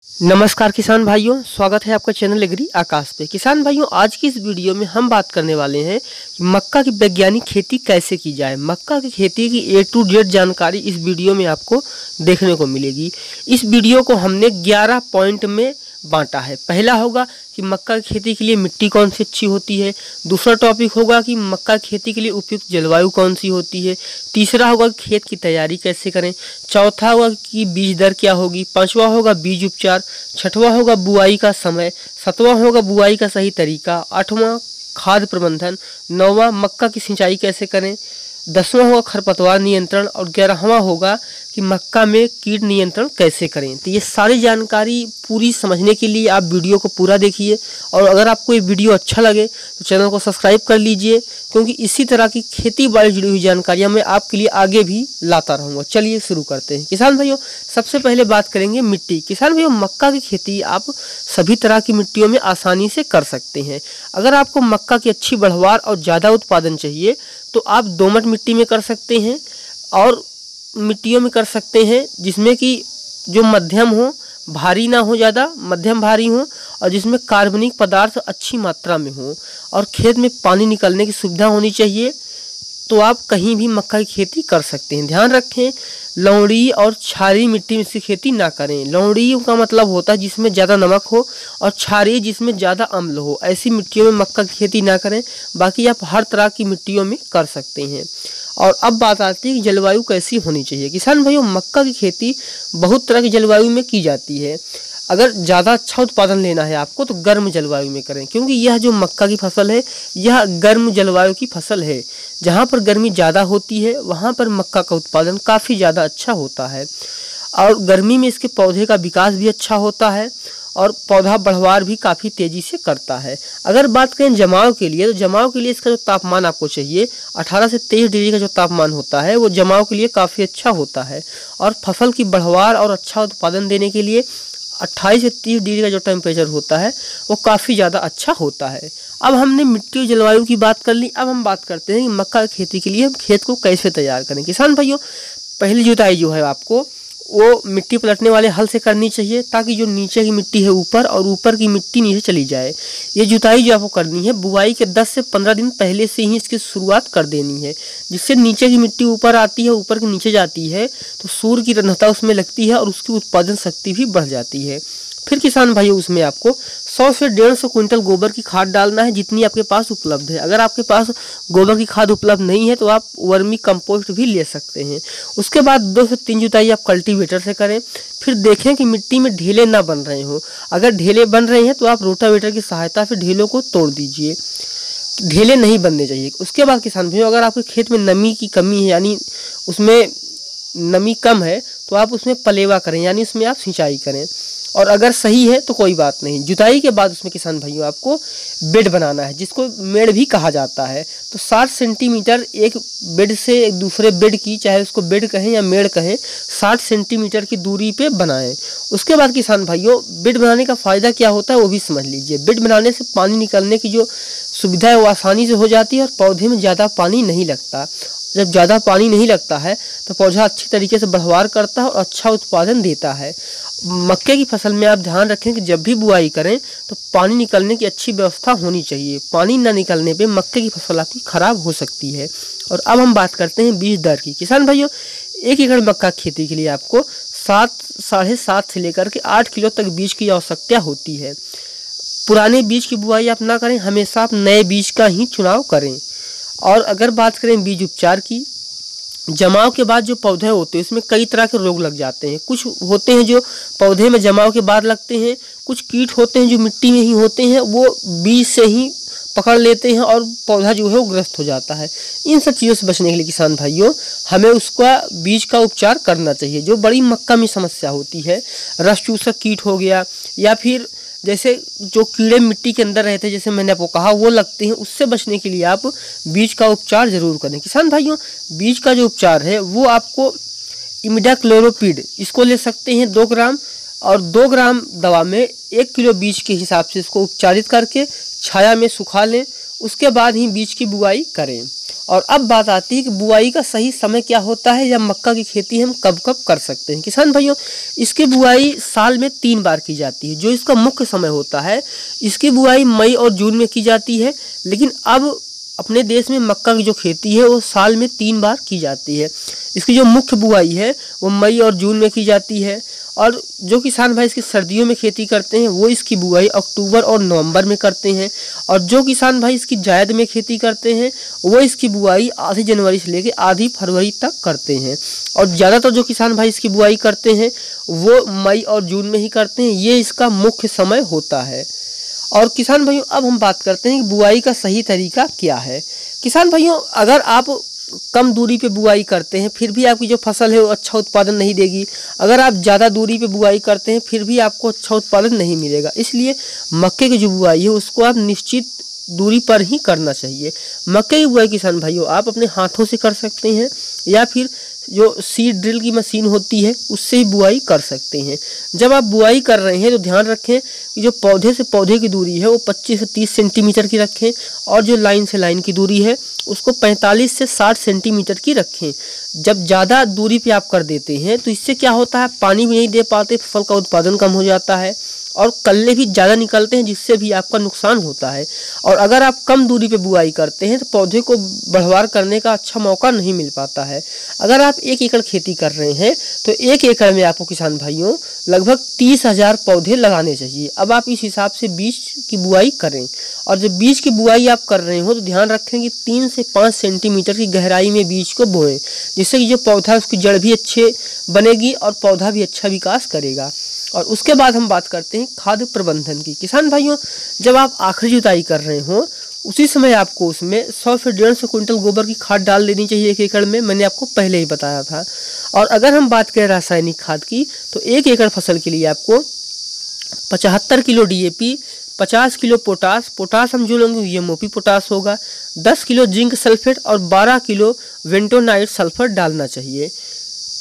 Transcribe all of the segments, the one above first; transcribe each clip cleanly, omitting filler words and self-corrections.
नमस्कार किसान भाइयों, स्वागत है आपका चैनल एग्री आकाश पे। किसान भाइयों, आज की इस वीडियो में हम बात करने वाले हैं कि मक्का की वैज्ञानिक खेती कैसे की जाए। मक्का की खेती की A to Z जानकारी इस वीडियो में आपको देखने को मिलेगी। इस वीडियो को हमने 11 पॉइंट में बांटा है। पहला होगा कि मक्का की खेती के लिए मिट्टी कौन सी अच्छी होती है। दूसरा टॉपिक होगा कि मक्का की खेती के लिए उपयुक्त जलवायु कौन सी होती है। तीसरा होगा कि खेत की तैयारी कैसे करें। चौथा होगा कि बीज दर क्या होगी। पांचवा होगा बीज उपचार। छठवां होगा बुआई का समय। सातवां होगा बुआई का सही तरीका। आठवां खाद प्रबंधन। नौवां मक्का की सिंचाई कैसे करें। 10वां होगा खरपतवार नियंत्रण। और 11वां होगा कि मक्का में कीट नियंत्रण कैसे करें। तो ये सारी जानकारी पूरी समझने के लिए आप वीडियो को पूरा देखिए, और अगर आपको ये वीडियो अच्छा लगे तो चैनल को सब्सक्राइब कर लीजिए, क्योंकि इसी तरह की खेती बाड़ी जुड़ी हुई जानकारियाँ मैं आपके लिए आगे भी लाता रहूँगा। चलिए शुरू करते हैं। किसान भाइयों, सबसे पहले बात करेंगे मिट्टी। किसान भाइयों, मक्का की खेती आप सभी तरह की मिट्टियों में आसानी से कर सकते हैं। अगर आपको मक्का की अच्छी बढ़वार और ज़्यादा उत्पादन चाहिए तो आप दोमट मिट्टी में कर सकते हैं, और मिट्टियों में कर सकते हैं जिसमें कि जो मध्यम हो, भारी ना हो ज़्यादा, मध्यम भारी हो, और जिसमें कार्बनिक पदार्थ अच्छी मात्रा में हो, और खेत में पानी निकलने की सुविधा होनी चाहिए। तो आप कहीं भी मक्का की खेती कर सकते हैं। ध्यान रखें, लवणी और क्षारीय मिट्टी में इसकी खेती ना करें। लवणी का मतलब होता है जिसमें ज़्यादा नमक हो, और क्षारीय जिसमें ज़्यादा अम्ल हो। ऐसी मिट्टियों में मक्का की खेती ना करें। बाकी आप हर तरह की मिट्टियों में कर सकते हैं। और अब बात आती है कि जलवायु कैसी होनी चाहिए। किसान भाइयों, मक्का की खेती बहुत तरह की जलवायु में की जाती है। अगर ज़्यादा अच्छा उत्पादन लेना है आपको तो गर्म जलवायु में करें, क्योंकि यह जो मक्का की फसल है यह गर्म जलवायु की फसल है। जहाँ पर गर्मी ज़्यादा होती है वहाँ पर मक्का का उत्पादन काफ़ी ज़्यादा अच्छा होता है, और गर्मी में इसके पौधे का विकास भी अच्छा होता है, और पौधा बढ़वार भी काफ़ी तेज़ी से करता है। अगर बात करें जमाव के लिए, तो जमाव के लिए इसका जो तापमान आपको चाहिए 18 से 23 डिग्री का जो तापमान होता है वो जमाव के लिए काफ़ी अच्छा होता है। और फसल की बढ़वार और अच्छा उत्पादन देने के लिए 28 से 30 डिग्री का जो टेम्परेचर होता है वो काफ़ी ज़्यादा अच्छा होता है। अब हमने मिट्टी और जलवायु की बात कर ली। अब हम बात करते हैं कि मक्का की खेती के लिए हम खेत को कैसे तैयार करें। किसान भाइयों, पहली जुताई जो है आपको वो मिट्टी पलटने वाले हल से करनी चाहिए, ताकि जो नीचे की मिट्टी है ऊपर और ऊपर की मिट्टी नीचे चली जाए। ये जुताई जो आपको करनी है बुआई के 10 से 15 दिन पहले से ही इसकी शुरुआत कर देनी है, जिससे नीचे की मिट्टी ऊपर आती है, ऊपर की नीचे जाती है, तो सूर्य की रंध्रता उसमें लगती है और उसकी उत्पादन शक्ति भी बढ़ जाती है। फिर किसान भाइयों, उसमें आपको 100 से 150 क्विंटल गोबर की खाद डालना है, जितनी आपके पास उपलब्ध है। अगर आपके पास गोबर की खाद उपलब्ध नहीं है तो आप वर्मी कंपोस्ट भी ले सकते हैं। उसके बाद 2 से 3 जुताई आप कल्टीवेटर से करें। फिर देखें कि मिट्टी में ढेले ना बन रहे हो। अगर ढेले बन रहे हैं तो आप रोटावेटर की सहायता से ढेलों को तोड़ दीजिए। ढेले नहीं बनने चाहिए। उसके बाद किसान भाइयों, अगर आपके खेत में नमी की कमी है, यानी उसमें नमी कम है, तो आप उसमें पलेवा करें, यानी उसमें आप सिंचाई करें। और अगर सही है तो कोई बात नहीं। जुताई के बाद उसमें किसान भाइयों आपको बेड बनाना है, जिसको मेड़ भी कहा जाता है। तो 60 सेंटीमीटर एक बेड से एक दूसरे बेड की, चाहे उसको बेड कहें या मेड़ कहें, 60 सेंटीमीटर की दूरी पे बनाएं। उसके बाद किसान भाइयों, बेड बनाने का फ़ायदा क्या होता है वो भी समझ लीजिए। बेड बनाने से पानी निकलने की जो सुविधा है वो आसानी से हो जाती है, और पौधे में ज़्यादा पानी नहीं लगता। जब ज़्यादा पानी नहीं लगता है तो पौधा अच्छी तरीके से बढ़वार करता है और अच्छा उत्पादन देता है। मक्के की फसल में आप ध्यान रखें कि जब भी बुआई करें तो पानी निकलने की अच्छी व्यवस्था होनी चाहिए। पानी न निकलने पे मक्के की फसल आपकी खराब हो सकती है। और अब हम बात करते हैं बीज दर की। किसान भाइयों, 1 एकड़ मक्का खेती के लिए आपको 7-7.5 से लेकर के 8 किलो तक बीज की आवश्यकता होती है। पुराने बीज की बुआई आप ना करें, हमेशा आप नए बीज का ही चुनाव करें। और अगर बात करें बीज उपचार की, जमाव के बाद जो पौधे होते हैं उसमें कई तरह के रोग लग जाते हैं। कुछ होते हैं जो पौधे में जमाव के बाद लगते हैं, कुछ कीट होते हैं जो मिट्टी में ही होते हैं, वो बीज से ही पकड़ लेते हैं और पौधा जो है वो ग्रस्त हो जाता है। इन सब चीज़ों से बचने के लिए किसान भाइयों हमें उसका बीज का उपचार करना चाहिए। जो बड़ी मक्का में समस्या होती है, रस चूसक कीट हो गया, या फिर जैसे जो कीड़े मिट्टी के अंदर रहते हैं, जैसे मैंने आपको कहा, वो लगते हैं, उससे बचने के लिए आप बीज का उपचार जरूर करें। किसान भाइयों, बीज का जो उपचार है वो आपको इमिडाक्लोरोपिड, इसको ले सकते हैं 2 ग्राम, और 2 ग्राम दवा में 1 किलो बीज के हिसाब से इसको उपचारित करके छाया में सुखा लें। उसके बाद ही बीज की बुआई करें। और अब बात आती है कि बुआई का सही समय क्या होता है या मक्का की खेती हम कब कब कर सकते हैं। किसान भाइयों, इसकी बुआई साल में 3 बार की जाती है। जो इसका मुख्य समय होता है, इसकी बुआई मई और जून में की जाती है, लेकिन अब अपने देश में मक्का की जो खेती है वो साल में 3 बार की जाती है। इसकी जो मुख्य बुआई है वो मई और जून में की जाती है, और जो किसान भाई इसकी सर्दियों में खेती करते हैं वो इसकी बुआई अक्टूबर और नवंबर में करते हैं, और जो किसान भाई इसकी जायद में खेती करते हैं वो इसकी बुआई आधी जनवरी से लेकर आधी फरवरी तक करते हैं, और ज़्यादातर जो किसान भाई इसकी बुआई करते हैं वो मई और जून में ही करते हैं। ये इसका मुख्य समय होता है। और किसान भाइयों, अब हम बात करते हैं कि बुआई का सही तरीका क्या है। किसान भाइयों, अगर आप कम दूरी पे बुआई करते हैं फिर भी आपकी जो फसल है वो अच्छा उत्पादन नहीं देगी। अगर आप ज़्यादा दूरी पे बुआई करते हैं फिर भी आपको अच्छा उत्पादन नहीं मिलेगा। इसलिए मक्के की जो बुआई है उसको आप निश्चित दूरी पर ही करना चाहिए। मक्के की बुआई किसान भाइयों आप अपने हाथों से कर सकते हैं, या फिर जो सीड ड्रिल की मशीन होती है उससे ही बुआई कर सकते हैं। जब आप बुआई कर रहे हैं तो ध्यान रखें कि जो पौधे से पौधे की दूरी है वो 25 से 30 सेंटीमीटर की रखें, और जो लाइन से लाइन की दूरी है उसको 45 से 60 सेंटीमीटर की रखें। जब ज़्यादा दूरी पे आप कर देते हैं तो इससे क्या होता है, पानी भी नहीं दे पाते, फसल का उत्पादन कम हो जाता है, और कल्ले भी ज़्यादा निकलते हैं जिससे भी आपका नुकसान होता है। और अगर आप कम दूरी पे बुआई करते हैं तो पौधे को बढ़वार करने का अच्छा मौका नहीं मिल पाता है। अगर आप 1 एकड़ खेती कर रहे हैं तो 1 एकड़ में आपको किसान भाइयों लगभग 30,000 पौधे लगाने चाहिए। अब आप इस हिसाब से बीज की बुआई करें, और जब बीज की बुआई आप कर रहे हो तो ध्यान रखें कि 3 से 5 सेंटीमीटर की गहराई में बीज को बोएं, जिससे कि जो पौधा है उसकी जड़ भी अच्छे बनेगी और पौधा भी अच्छा विकास करेगा। और उसके बाद हम बात करते हैं खाद प्रबंधन की। किसान भाइयों, जब आप आखिरी जुताई कर रहे हो उसी समय आपको उसमें 100 से 150 क्विंटल गोबर की खाद डाल देनी चाहिए 1 एकड़ में, मैंने आपको पहले ही बताया था। और अगर हम बात करें रासायनिक खाद की तो 1 एकड़ फसल के लिए आपको 75 किलो DAP, 50 किलो पोटास हम जो लेंगे MOP पोटास होगा, 10 किलो जिंक सल्फेट और 12 किलो वेंटोनाइट सल्फर डालना चाहिए।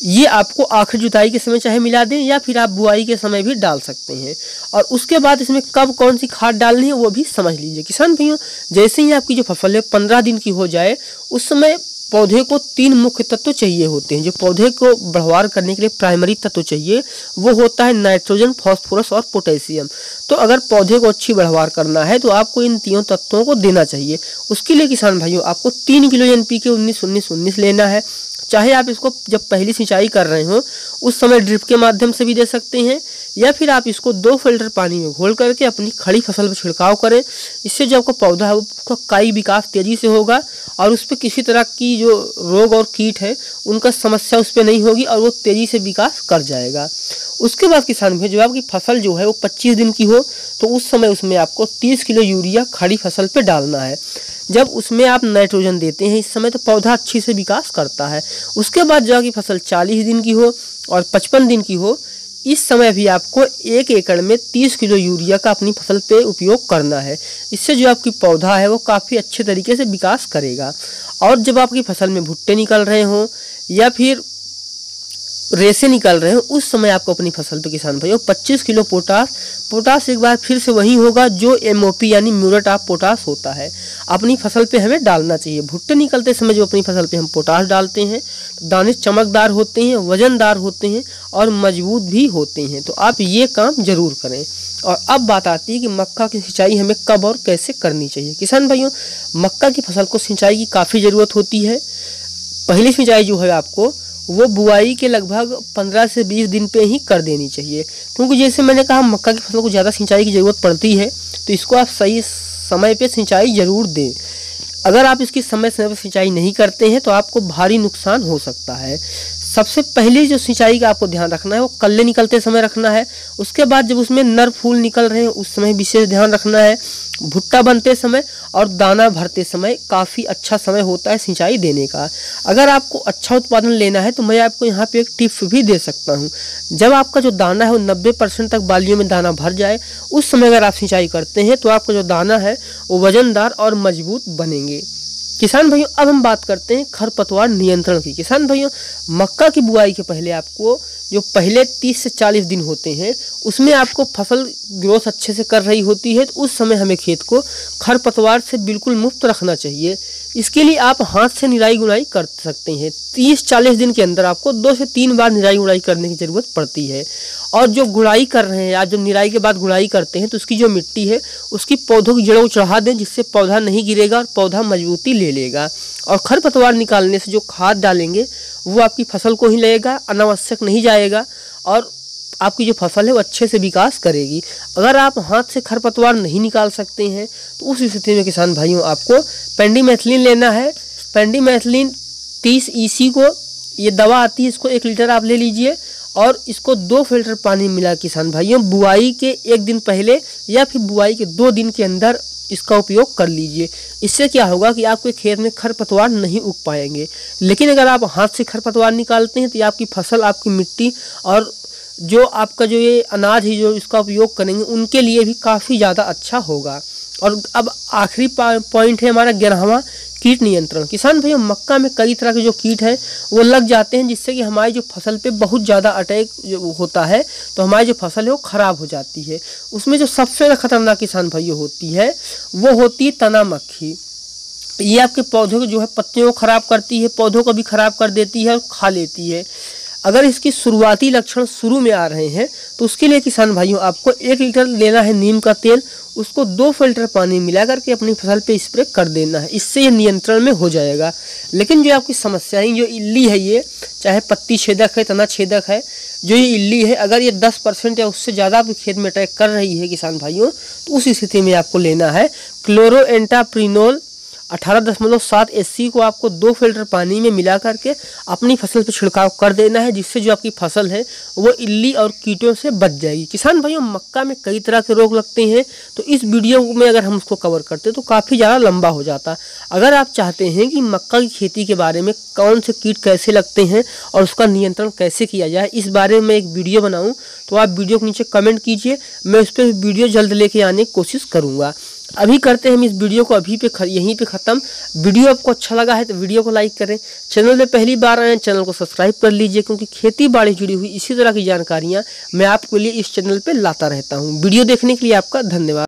ये आपको आखिरी जुताई के समय चाहे मिला दें या फिर आप बुआई के समय भी डाल सकते हैं। और उसके बाद इसमें कब कौन सी खाद डालनी है वो भी समझ लीजिए। किसान भैया, जैसे ही आपकी जो फसल है 15 दिन की हो जाए उस समय पौधे को 3 मुख्य तत्व चाहिए होते हैं। जो पौधे को बढ़वार करने के लिए प्राइमरी तत्व चाहिए वो होता है नाइट्रोजन, फास्फोरस और पोटेशियम। तो अगर पौधे को अच्छी बढ़वार करना है तो आपको इन तीनों तत्वों को देना चाहिए। उसके लिए किसान भाइयों आपको 3 किलो NPK 19-19-19 लेना है। चाहे आप इसको जब पहली सिंचाई कर रहे हो उस समय ड्रिप के माध्यम से भी दे सकते हैं, या फिर आप इसको 2 फिल्टर पानी में घोल करके अपनी खड़ी फसल पर छिड़काव करें। इससे जो आपका पौधा है उसका काई विकास तेज़ी से होगा और उस पर किसी तरह की जो रोग और कीट है उनका समस्या उस पर नहीं होगी और वो तेज़ी से विकास कर जाएगा। उसके बाद किसान भाई, जब आपकी फसल जो है वो 25 दिन की हो तो उस समय उसमें आपको 30 किलो यूरिया खड़ी फसल पे डालना है। जब उसमें आप नाइट्रोजन देते हैं इस समय तो पौधा अच्छी से विकास करता है। उसके बाद जब आपकी फसल 40 दिन की हो और 55 दिन की हो, इस समय भी आपको 1 एकड़ में 30 किलो यूरिया का अपनी फसल पे उपयोग करना है। इससे जो आपकी पौधा है वो काफ़ी अच्छे तरीके से विकास करेगा। और जब आपकी फसल में भुट्टे निकल रहे हों या फिर रेसे निकल रहे हो उस समय आपको अपनी फसल पे किसान भाइयों 25 किलो पोटास एक बार फिर से वही होगा जो MOP यानी म्यूरेट ऑफ पोटास होता है, अपनी फसल पे हमें डालना चाहिए। भुट्टे निकलते समय जो अपनी फसल पे हम पोटास डालते हैं तो दाने चमकदार होते हैं, वजनदार होते हैं और मजबूत भी होते हैं। तो आप ये काम जरूर करें। और अब बात आती है कि मक्का की सिंचाई हमें कब और कैसे करनी चाहिए। किसान भाइयों, मक्का की फसल को सिंचाई की काफ़ी ज़रूरत होती है। पहली सिंचाई जो है आपको वो बुआई के लगभग 15 से 20 दिन पे ही कर देनी चाहिए, क्योंकि जैसे मैंने कहा मक्का की फसल को ज़्यादा सिंचाई की ज़रूरत पड़ती है, तो इसको आप सही समय पे सिंचाई ज़रूर दें। अगर आप इसकी समय पर सिंचाई नहीं करते हैं तो आपको भारी नुकसान हो सकता है। सबसे पहले जो सिंचाई का आपको ध्यान रखना है वो कल्ले निकलते समय रखना है। उसके बाद जब उसमें नर फूल निकल रहे हैं उस समय विशेष ध्यान रखना है। भुट्टा बनते समय और दाना भरते समय काफ़ी अच्छा समय होता है सिंचाई देने का। अगर आपको अच्छा उत्पादन लेना है तो मैं आपको यहाँ पे एक टिप्स भी दे सकता हूँ। जब आपका जो दाना है वो 90% तक बालियों में दाना भर जाए उस समय अगर आप सिंचाई करते हैं तो आपका जो दाना है वो वजनदार और मजबूत बनेंगे। किसान भाइयों अब हम बात करते हैं खरपतवार नियंत्रण की। किसान भाइयों मक्का की बुआई के पहले आपको जो पहले 30 से 40 दिन होते हैं उसमें आपको फसल ग्रोथ अच्छे से कर रही होती है, तो उस समय हमें खेत को खरपतवार से बिल्कुल मुक्त रखना चाहिए। इसके लिए आप हाथ से निराई गुड़ाई कर सकते हैं। 30-40 दिन के अंदर आपको 2 से 3 बार निराई गुड़ाई करने की ज़रूरत पड़ती है। और जो गुड़ाई कर रहे हैं आप, जब निराई के बाद गुड़ाई करते हैं तो उसकी जो मिट्टी है उसकी पौधों की जड़ों को चढ़ा दें, जिससे पौधा नहीं गिरेगा और पौधा मजबूती ले लेगा। और खरपतवार निकालने से जो खाद डालेंगे वो आपकी फसल को ही लगेगा, अनावश्यक नहीं जाएगा और आपकी जो फसल है वो अच्छे से विकास करेगी। अगर आप हाथ से खरपतवार नहीं निकाल सकते हैं तो उस स्थिति में किसान भाइयों आपको पेंडीमेथिलीन लेना है। पेंडीमेथिलीन 30 EC को ये दवा आती है, इसको 1 लीटर आप ले लीजिए और इसको 2 फिल्टर पानी मिला किसान भाइयों बुआई के 1 दिन पहले या फिर बुआई के 2 दिन के अंदर इसका उपयोग कर लीजिए। इससे क्या होगा कि आपके खेत में खरपतवार नहीं उग पाएंगे। लेकिन अगर आप हाथ से खरपतवार निकालते हैं तो आपकी फसल, आपकी मिट्टी और जो आपका जो ये अनाज है जो इसका उपयोग करेंगे उनके लिए भी काफ़ी ज़्यादा अच्छा होगा। और अब आखिरी पॉइंट है हमारा 11वां, कीट नियंत्रण। किसान भैया मक्का में कई तरह के जो कीट है वो लग जाते हैं, जिससे कि हमारी जो फसल पे बहुत ज़्यादा अटैक जो होता है तो हमारी जो फसल है वो ख़राब हो जाती है। उसमें जो सबसे ज़्यादा खतरनाक किसान भैया होती है वो होती है तना मक्खी। ये आपके पौधों के जो है पत्तियों को ख़राब करती है, पौधों को भी ख़राब कर देती है और खा लेती है। अगर इसकी शुरुआती लक्षण शुरू में आ रहे हैं तो उसके लिए किसान भाइयों आपको 1 लीटर लेना है नीम का तेल, उसको 2 फिल्टर पानी मिला करके अपनी फसल पे स्प्रे कर देना है। इससे ये नियंत्रण में हो जाएगा। लेकिन जो आपकी समस्या है, जो इल्ली है, ये चाहे पत्ती छेदक है, तना छेदक है, जो ये इल्ली है अगर ये 10% या उससे ज़्यादा आपके खेत में अटैक कर रही है किसान भाइयों, तो उस स्थिति में आपको लेना है क्लोरोएंटाप्रिनोल 18.7 SC को आपको 2 फिल्टर पानी में मिला करके अपनी फसल पर छिड़काव कर देना है, जिससे जो आपकी फसल है वो इल्ली और कीटों से बच जाएगी। किसान भाइयों मक्का में कई तरह के रोग लगते हैं, तो इस वीडियो में अगर हम उसको कवर करते तो काफ़ी ज़्यादा लंबा हो जाता। अगर आप चाहते हैं कि मक्का की खेती के बारे में कौन से कीट कैसे लगते हैं और उसका नियंत्रण कैसे किया जाए इस बारे में एक वीडियो बनाऊँ, तो आप वीडियो के नीचे कमेंट कीजिए, मैं उस पर वीडियो जल्द लेके आने की कोशिश करूँगा। अभी करते हैं हम इस वीडियो को यहीं पे ख़त्म। वीडियो आपको अच्छा लगा है तो वीडियो को लाइक करें, चैनल पे पहली बार आए हैं चैनल को सब्सक्राइब कर लीजिए, क्योंकि खेती बाड़ी जुड़ी हुई इसी तरह की जानकारियाँ मैं आपके लिए इस चैनल पे लाता रहता हूँ। वीडियो देखने के लिए आपका धन्यवाद।